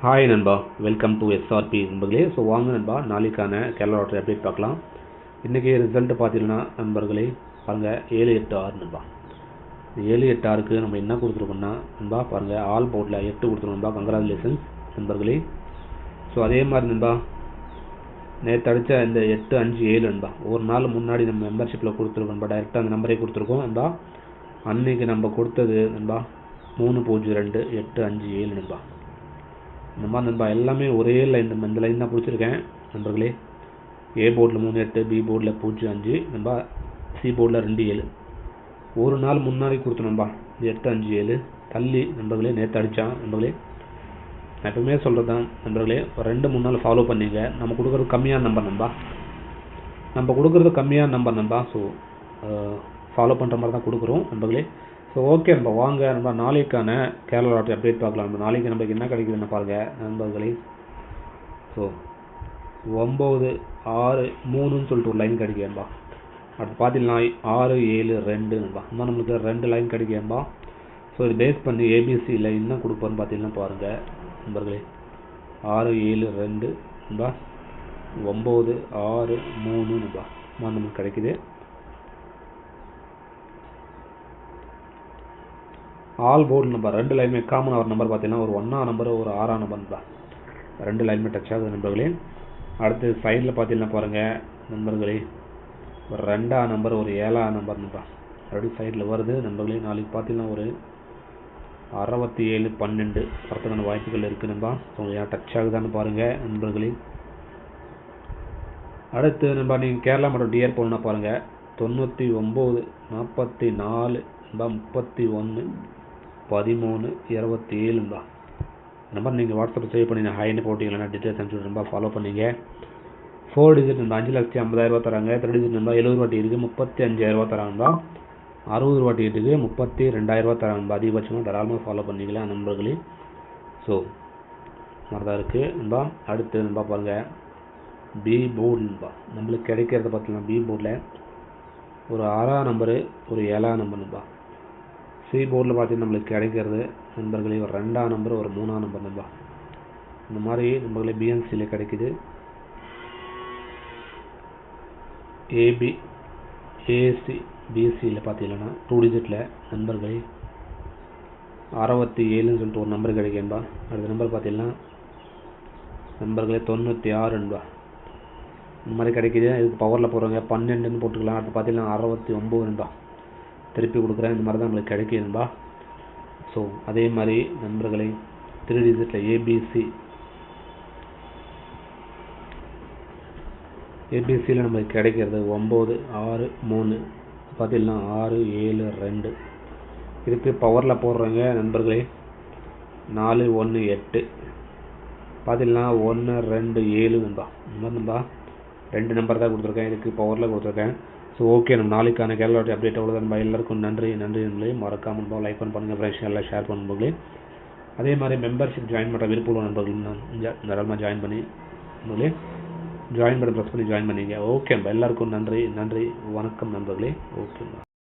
Hi நண்பா, welcome to SRP நண்பர்களே. So வாங்க நண்பா, நாளைக்கான கேரளா லாட்டரி அப்டேட் பார்க்கலாம். இன்றைக்கி ரிசல்ட் பார்த்தீங்கன்னா நண்பர்களே பாருங்கள் 786 நண்பா. 786க்கு நம்ம என்ன கொடுத்துருக்கோம்னா நண்பா பாருங்கள், ஆல் போர்டில் 8 கொடுத்துருக்கோம் நண்பா. கங்க்ராச்சுலேஷன்ஸ் நண்பர்களே. ஸோ அதே மாதிரி நண்பா நேற்று அடித்த இந்த 857 நண்பா ஒரு நாள் முன்னாடி நம்ம மெம்பர்ஷிப்பில் கொடுத்துருக்கோம் நண்பா. டைரெக்டாக அந்த நம்பரே கொடுத்துருக்கோம் நண்பா. அன்றைக்கி நம்ம கொடுத்தது நண்பா 302857 நண்பா. இந்த மாதிரி நண்பா எல்லாமே ஒரே லைன், இந்த லைன் தான் பிடிச்சிருக்கேன் நண்பர்களே. ஏ போர்டில் 38, பி போர்டில் 05 நண்பா, சி போர்டில் 27. ஒரு நாள் முன்னாடி கொடுத்தோம் நண்பா 857 தள்ளி நண்பர்களே நேற்று அடித்தான் நண்பர்களே. நான் எப்பவுமே சொல்கிறது தான் நண்பர்களே, ஒரு 2-3 நாள் ஃபாலோ பண்ணிங்க. நம்ம கொடுக்குறது கம்மியான நம்பர் நண்பா, ஸோ ஃபாலோ பண்ணுற மாதிரி தான் கொடுக்குறோம் நண்பர்களே. ஸோ ஓகே நண்பா, வாங்க நண்பா நாளைக்கான கேரளா லாட்டரி அப்டேட் பார்க்கலாம். நாளைக்கு நம்மளுக்கு என்ன கிடைக்குதுன்னு பாருங்கள் நண்பர்களே. ஸோ 963ன்னு சொல்லிட்டு ஒரு லைன் கிடைக்கும்பா. அடுத்து பார்த்தீங்கன்னா 672 நண்பா. இந்த மாதிரி நம்மளுக்கு 2 லைன் கிடைக்கும்பா. ஸோ இது பேஸ் பண்ணி ஏபிசியில் என்ன கொடுப்போன்னு பார்த்தீங்கன்னா பாருங்கள் நண்பர்களே. 672 நண்பா, 963 நண்பா நம்மளுக்கு கிடைக்குது. ஆல் போர்டு நம்பர் 2 லைனுமே காமன் ஒரு நம்பர் பார்த்தீங்கன்னா ஒரு 1ஆம் நம்பர், ஒரு 6ஆம் நம்பர் தான். 2 லைனுமே டச் ஆகுது நண்பர்களே. அடுத்து சைடில் பார்த்தீங்கன்னா பாருங்கள் நண்பர்களே, ஒரு 2ஆம் நம்பர், ஒரு 7ஆம் நம்பர் நண்பா அப்படி சைடில் வருது நண்பர்களே. நாளைக்கு பார்த்தீங்கன்னா ஒரு 67-12 வரதுக்கான வாய்ப்புகள் இருக்குது நண்பா. ஸோ ஏன் டச் ஆகுதான்னு பாருங்கள் நண்பர்களே. அடுத்து நண்பா நீங்கள் கேரளா மற்றும் டிஆர் போகணுன்னா பாருங்கள் 99-44 நண்பா, 31 13 27 நண்பா. நம்பர் நீங்கள் வாட்ஸ்அப்பில் சேவ் பண்ணி ஹைன்னு போட்டிங்கன்னா டீட்டெயில்ஸ் அனுப்பிச்சு நண்பா. ஃபாலோ பண்ணிங்க. 4 டிஜிட் நண்பா 5,50,000 தராங்க. 3 டிஜிட் நண்பா 70 ரூபா டிக்கெட்டுக்கு 35,000 தராங்க. 60 ரூபா டிக்கெட்டுக்கு 32,000 தராங்க. அதிகபட்சமாக தாராளமாக ஃபாலோ பண்ணிக்கலாம் நண்பர்களே. ஸோ மாதிரி தான் இருக்குது நண்பா. அடுத்து நண்பா பாருங்கள் பி போர்டு நண்பா நம்மளுக்கு கிடைக்கிறத பார்த்தீங்கன்னா பி போர்டில் ஒரு 6ஆம் நம்பரு, ஒரு 7ஆம் நம்பர் நண்பா. சி போர்டில் பார்த்தீங்கன்னா நம்மளுக்கு கிடைக்கிறது நண்பர்களே ஒரு 2ஆம் நம்பர், ஒரு 3ஆம் நம்பர் நண்பா. இந்த மாதிரி நண்பர்களே பிஎன்சியில் கிடைக்குது. ஏபி ஏசி பிசியில் பார்த்தீங்கன்னா 2 டிஜிட்டில் நண்பர்களே 67ன்னு சொல்லிட்டு ஒரு நம்பர் கிடைக்கும்பா. அடுத்த நம்பர் பார்த்தீங்கன்னா நண்பர்களே 96 நண்பா. இந்த மாதிரி கிடைக்கிது. இதுக்கு பவரில் போடுறவங்க 12ன்னு போட்டுக்கலாம். அடுத்து பார்த்தீங்கன்னா 69 நண்பா. திருப்பி கொடுக்குறேன். இந்த மாதிரி தான் நம்மளுக்கு கிடைக்குதுன்பா. ஸோ அதே மாதிரி நண்பர்களை 3 டிஜிட்டில் ஏபிசியில் நம்மளுக்கு கிடைக்கிறது 963 பார்த்தீங்கன்னா 672. இதுக்கு பவரில் போடுறவங்க நண்பர்களே 418 பார்த்தீங்கன்னா 127 நண்பா. இந்த மாதிரி நண்பா 2 நம்பர் தான் கொடுத்துருக்கேன். இதுக்கு பவரில் கொடுத்துருக்கேன். ஸோ ஓகே, நம்ம நாளைக்கான கேரளா லாட்டரி அப்டேட் அவ்வளோதான். எல்லாருக்கும் நன்றி நண்பர்களே. மறக்காமல் லைக் பண்ணுங்கள், ஃப்ரெண்ட்ஸ் எல்லாம் ஷேர் பண்ணுங்களே. அதே மாதிரி மெம்பர்ஷிப் ஜாயின் பண்ணுற விருப்பம் நண்பர்கள் தாராளமாக ஜாயின் பண்ணி நண்பர்களே ஜாயின் பண்ணி ப்ரெஸ் பண்ணி ஜாயின் பண்ணிங்க. ஓகே, எல்லாருக்கும் நன்றி வணக்கம் நண்பர்களே. ஓகே.